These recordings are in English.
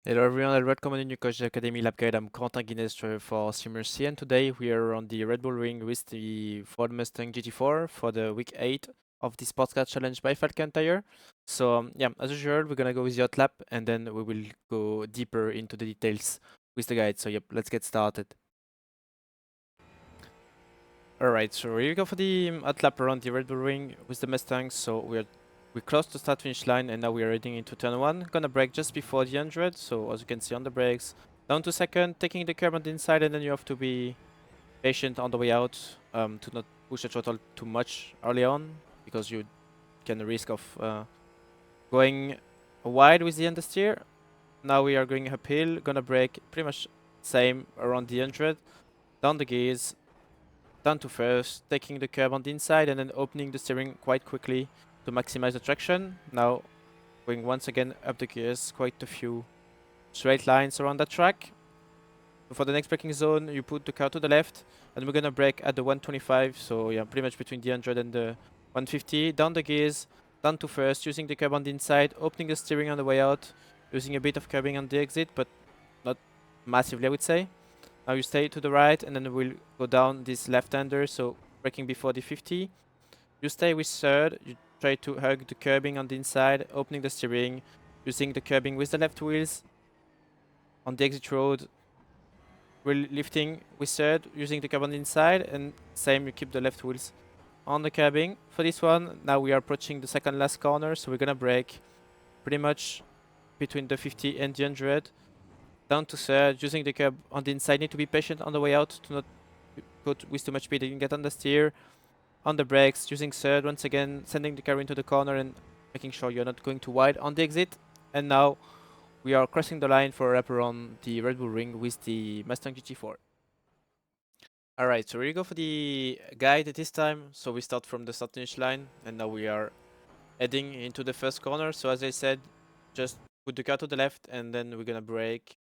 Hello everyone, and welcome on the new Coach Academy Lab Guide. I'm Corentin Guinez for SimmerC, and today we are on the Red Bull Ring with the Ford Mustang GT4 for the week 8 of the Sports Car Challenge by Falcon Tire. So yeah, as usual, we're gonna go with the hot lap, and then we will go deeper into the details with the guide. So yep, let's get started. Alright, so here we go for the hot lap around the Red Bull Ring with the Mustang. So we're close to start finish line, and now we are heading into turn 1. Gonna brake just before the 100, so as you can see on the brakes, down to second, taking the curb on the inside, and then you have to be patient on the way out to not push the throttle too much early on, because you can risk of going wide with the understeer. Now we are going uphill, gonna brake pretty much same around the 100, down the gears, down to first, taking the curb on the inside and then opening the steering quite quickly to maximize the traction. Now going once again up the gears, quite a few straight lines around that track. For the next braking zone, you put the car to the left and we're gonna brake at the 125, so yeah, pretty much between the 100 and the 150. Down the gears, down to first, using the curb on the inside, opening the steering on the way out, using a bit of curbing on the exit, but not massively I would say. Now you stay to the right and then we'll go down this left-hander, so braking before the 50. You stay with third, you try to hug the curbing on the inside, opening the steering, using the curbing with the left wheels. On the exit road, we're lifting with third, using the curb on the inside, and same, you keep the left wheels on the curbing. For this one, now we are approaching the second last corner, so we're gonna brake pretty much between the 50 and the 100. Down to third, using the curb on the inside. Need to be patient on the way out to not go with too much speed. You can get on the steer, on the brakes, using third once again, sending the car into the corner and making sure you're not going too wide on the exit. And now we are crossing the line for a wrap around the Red Bull Ring with the Mustang GT4. Alright, so we go for the guide this time. So we start from the start finish line and now we are heading into the first corner. So as I said, just put the car to the left and then we're gonna brake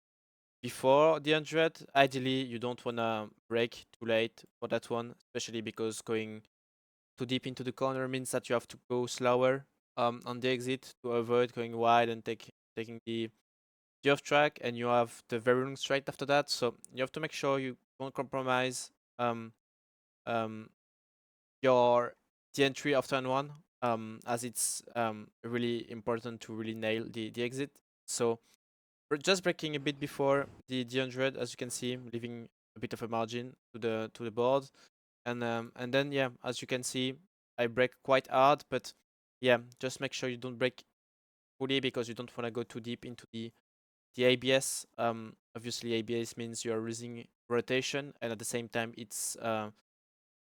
before the 100. Ideally, you don't want to brake too late for that one, especially because going too deep into the corner means that you have to go slower on the exit to avoid going wide and taking the off track, and you have the very long straight after that. So you have to make sure you don't compromise um, um, your the entry of turn 1, as it's really important to really nail the exit. So we're just braking a bit before the 100, as you can see, leaving a bit of a margin to the board, and then yeah, as you can see, I brake quite hard, but yeah, just make sure you don't brake fully because you don't want to go too deep into the ABS. Obviously, ABS means you're losing rotation, and at the same time, it's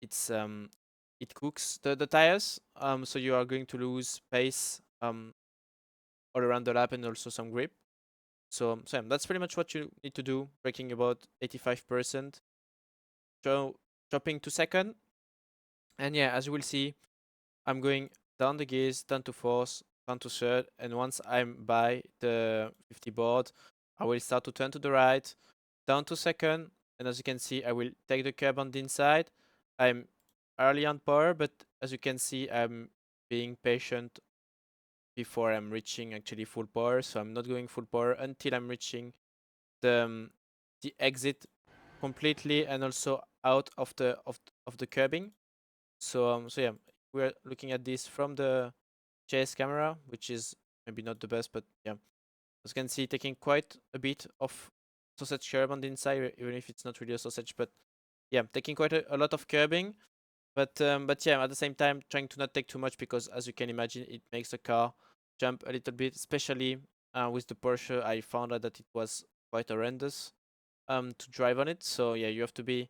it cooks the tires. So you are going to lose pace all around the lap and also some grip. So yeah, that's pretty much what you need to do, braking about 85%, dropping to second. And yeah, as you will see, I'm going down the gears, down to fourth, down to third, and once I'm by the 50 board, I will start to turn to the right, down to second, and as you can see, I will take the curb on the inside. I'm early on power, but as you can see, I'm being patient before I'm reaching actually full power, so I'm not going full power until I'm reaching the the exit completely and also out of the curbing. So yeah, we're looking at this from the chase camera, which is maybe not the best, but yeah, as you can see, taking quite a bit of sausage curb on the inside, even if it's not really a sausage, but yeah, taking quite a lot of curbing. But yeah, at the same time, trying to not take too much because, as you can imagine, it makes the car jump a little bit, especially with the Porsche. I found out that it was quite horrendous to drive on it. So yeah, you have to be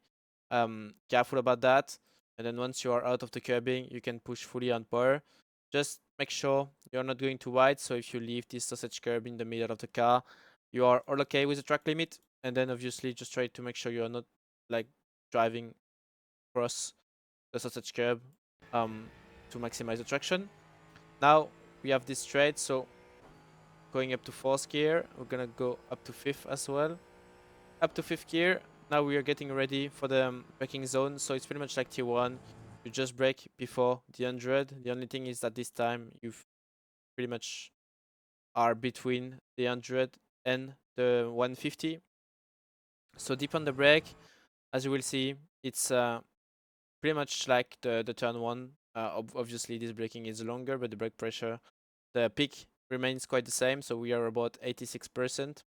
careful about that. And then once you are out of the curbing, you can push fully on power. Just make sure you're not going too wide. So if you leave this sausage curb in the middle of the car, you are all okay with the track limit. And then obviously just try to make sure you are not like driving across the sausage curb um, to maximize the traction. Now we have this straight, so going up to fourth gear, we're gonna go up to fifth as well. Up to fifth gear. Now we are getting ready for the braking zone, so it's pretty much like T1. You just brake before the 100. The only thing is that this time you pretty much are between the 100 and the 150. So deep on the brake, as you will see, it's pretty much like the turn one. Obviously, this braking is longer, but the brake pressure, the peak remains quite the same. So we are about 86%,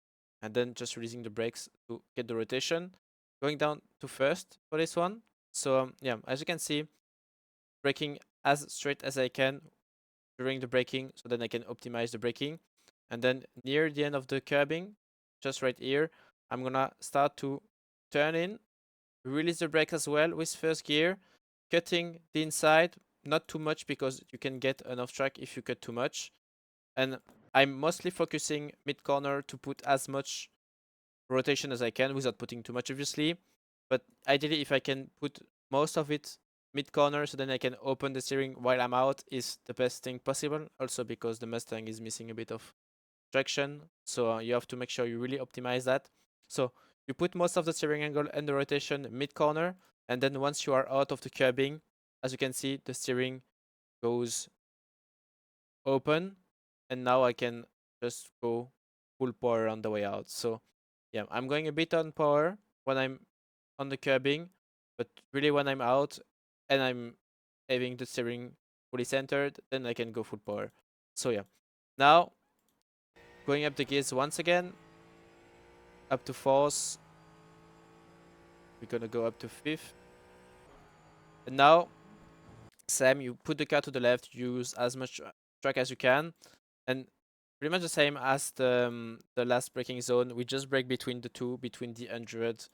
and then just releasing the brakes to get the rotation. Going down to first for this one. So yeah, as you can see, braking as straight as I can during the braking, so then I can optimize the braking. And then near the end of the curbing, just right here, I'm gonna start to turn in, release the brake as well with first gear, cutting the inside, not too much because you can get an off track if you cut too much. And I'm mostly focusing mid corner to put as much rotation as I can without putting too much, obviously. But ideally, if I can put most of it mid corner, so then I can open the steering while I'm out, is the best thing possible. Also because the Mustang is missing a bit of traction, so you have to make sure you really optimize that. So you put most of the steering angle and the rotation mid corner, and then once you are out of the curbing, as you can see, the steering goes open, and now I can just go full power on the way out. So yeah, I'm going a bit on power when I'm on the curbing, but really when I'm out and I'm having the steering fully centered, then I can go full power. So yeah, now going up the gears once again, up to fourth. We're gonna go up to fifth. And now, Sam, you put the car to the left, use as much track as you can, and pretty much the same as the last braking zone. We just brake between the two, between the 100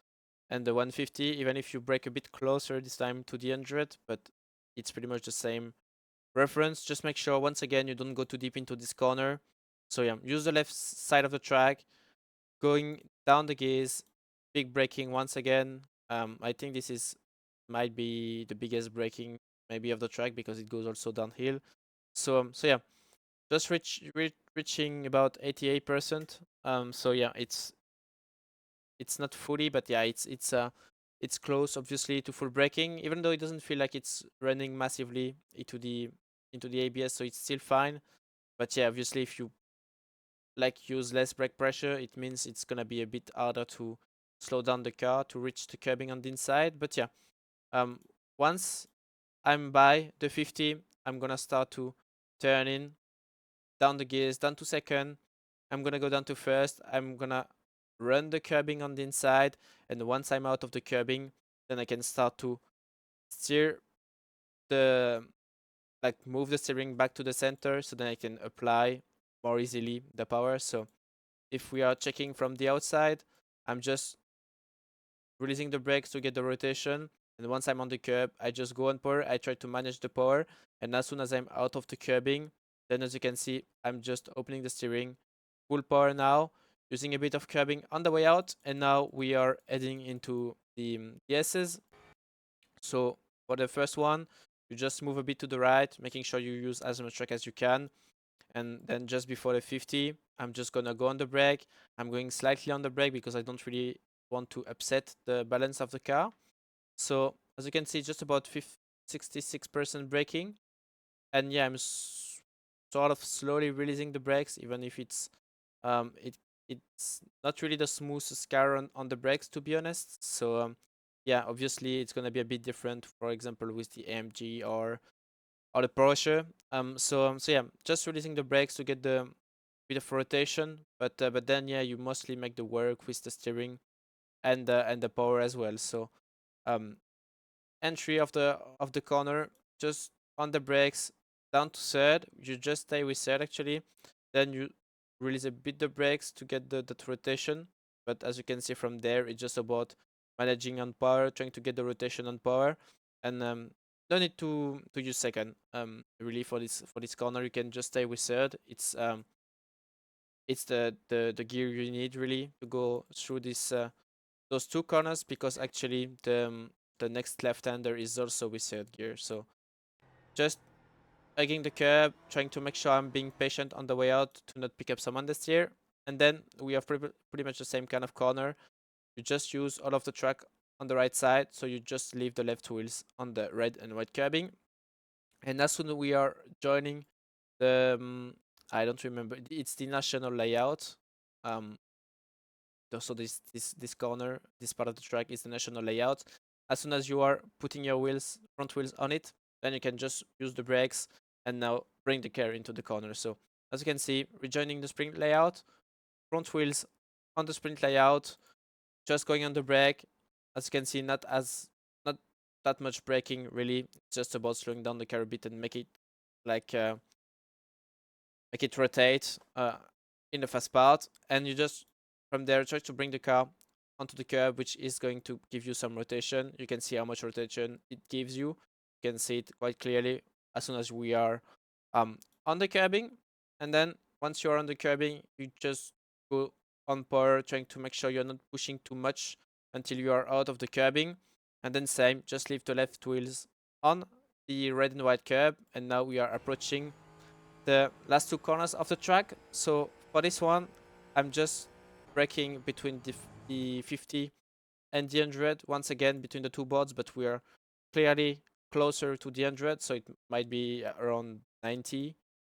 and the 150, even if you brake a bit closer this time to the 100, but it's pretty much the same reference. Just make sure, once again, you don't go too deep into this corner. So yeah, use the left side of the track, going down the gears, big braking once again. I think this is might be the biggest braking maybe of the track because it goes also downhill. So yeah, just reaching about 88%. So yeah, it's not fully, but yeah, it's close obviously to full braking, even though it doesn't feel like it's running massively into the ABS, so it's still fine. But yeah, obviously if you like use less brake pressure, it means it's gonna be a bit harder to slow down the car to reach the curbing on the inside. But yeah, um, once I'm by the 50, I'm gonna start to turn in down the gears, down to second. I'm gonna go down to first. I'm gonna run the curbing on the inside, and once I'm out of the curbing, then I can start to steer the move the steering back to the center, so then I can apply more easily the power. So if we are checking from the outside, I'm just releasing the brakes to get the rotation. And once I'm on the curb, I just go on power. I try to manage the power. And as soon as I'm out of the curbing, then as you can see, I'm just opening the steering. Full power now, using a bit of curbing on the way out. And now we are heading into the S's. So for the first one, you just move a bit to the right, making sure you use as much track as you can. And then just before the 50, I'm just gonna go on the brake. I'm going slightly on the brake because I don't really want to upset the balance of the car. So as you can see, just about 66% braking. And yeah, I'm sort of slowly releasing the brakes, even if um it it's not really the smoothest car on the brakes, to be honest. So yeah, obviously it's gonna be a bit different, for example, with the AMG or the Porsche. So yeah, just releasing the brakes to get the bit of rotation, but then yeah, you mostly make the work with the steering and the power as well. So um, entry of the corner, just on the brakes, down to third. You just stay with third actually. Then you release a bit the brakes to get the rotation. But as you can see from there, it's just about managing on power, trying to get the rotation on power, and no need to use second. Really for this corner, you can just stay with third. It's the gear you need really to go through this those two corners, because actually the next left-hander is also with third gear. So just egging the curb, trying to make sure I'm being patient on the way out to not pick up some understeer. And then we have pretty much the same kind of corner. You just use all of the track on the right side, so you just leave the left wheels on the red and white curbing. And as soon as we are joining the I don't remember, it's the national layout. So this corner, this part of the track is the national layout. As soon as you are putting your front wheels on it, then you can just use the brakes and now bring the car into the corner. So as you can see, rejoining the sprint layout, front wheels on the sprint layout, just going on the brake. As you can see, not that much braking really. It's just about slowing down the car a bit and like uh, make it rotate in the fast part, and you just from there try to bring the car onto the curb, which is going to give you some rotation. You can see how much rotation it gives you. You can see it quite clearly as soon as we are on the curbing, and then once you're on the curbing, you just go on power, trying to make sure you're not pushing too much until you are out of the curbing, and then same, just leave the left wheels on the red and white curb, and now we are approaching the last two corners of the track. So for this one, I'm just braking between the 50 and the 100 once again between the two boards, but we are clearly closer to the 100, so it might be around 90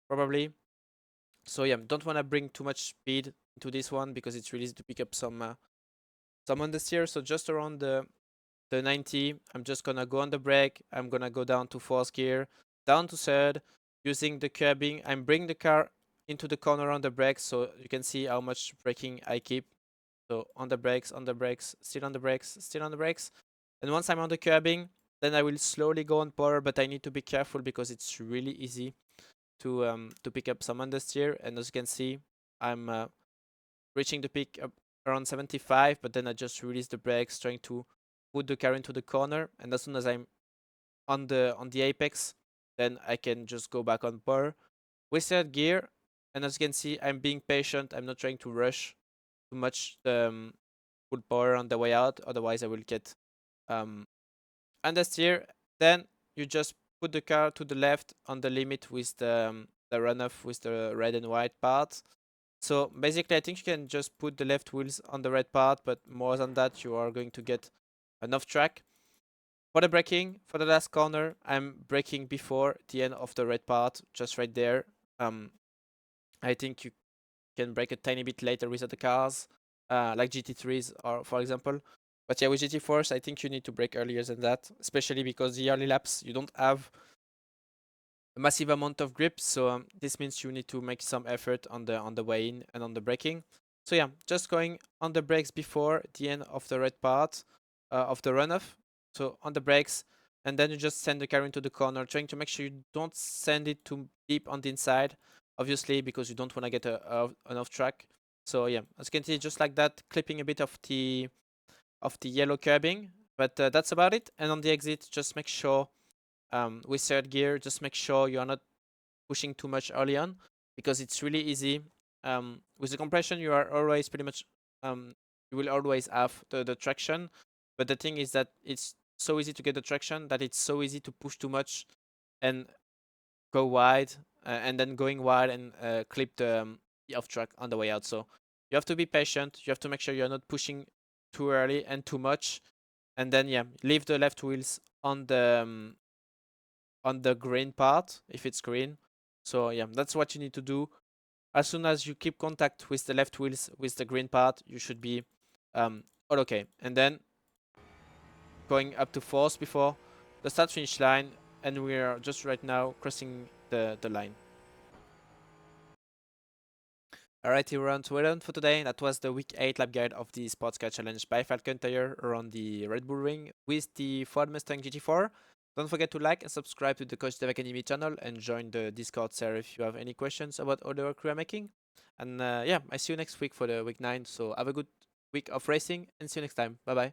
probably. So yeah, don't want to bring too much speed into this one because it's really easy to pick up some understeer. So just around the 90, I'm just gonna go on the brake. I'm gonna go down to fourth gear, down to third, using the curbing. I'm bringing the car into the corner on the brakes, so you can see how much braking I keep. So on the brakes, still on the brakes, still on the brakes. And once I'm on the curbing, then I will slowly go on power, but I need to be careful because it's really easy to pick up some understeer. And as you can see, I'm reaching the peak up around 75, but then I just release the brakes, trying to put the car into the corner. And as soon as I'm on the apex, then I can just go back on power with third gear. And as you can see, I'm being patient. I'm not trying to rush too much full power on the way out. Otherwise, I will get understeer. Then you just put the car to the left on the limit with the runoff with the red and white part. So basically, I think you can just put the left wheels on the red part, but more than that, you are going to get enough track. For the braking, for the last corner, I'm braking before the end of the red part, just right there. I think you can brake a tiny bit later with other cars, like GT3s, or for example. But yeah, with GT4s, I think you need to brake earlier than that, especially because the early laps, you don't have a massive amount of grip, so this means you need to make some effort on the way in and on the braking. So yeah, just going on the brakes before the end of the red part of the runoff. So on the brakes, and then you just send the car into the corner, trying to make sure you don't send it too deep on the inside, obviously, because you don't want to get an off track. So yeah, as you can see, just like that, clipping a bit of the yellow curbing, but that's about it. And on the exit, just make sure with third gear, just make sure you are not pushing too much early on, because it's really easy. With the compression, you are always pretty much you will always have the traction, but the thing is that it's so easy to get the traction that it's so easy to push too much and go wide, and then going wide and clip the off track on the way out. So you have to be patient. You have to make sure you're not pushing too early and too much, and then yeah, leave the left wheels on the green part if it's green. So yeah, that's what you need to do. As soon as you keep contact with the left wheels with the green part, you should be all okay. And then going up to fourth before the start finish line, and we are just right now crossing the line. Alright, everyone, so we're done for today. That was the week 8 lap guide of the Sports Car Challenge by Falcon Tire around the Red Bull Ring with the Ford Mustang GT4. Don't forget to like and subscribe to the Coach Dev Academy channel and join the Discord server if you have any questions about all the work we are making. And yeah, I see you next week for the week 9. So have a good week of racing and see you next time. Bye bye.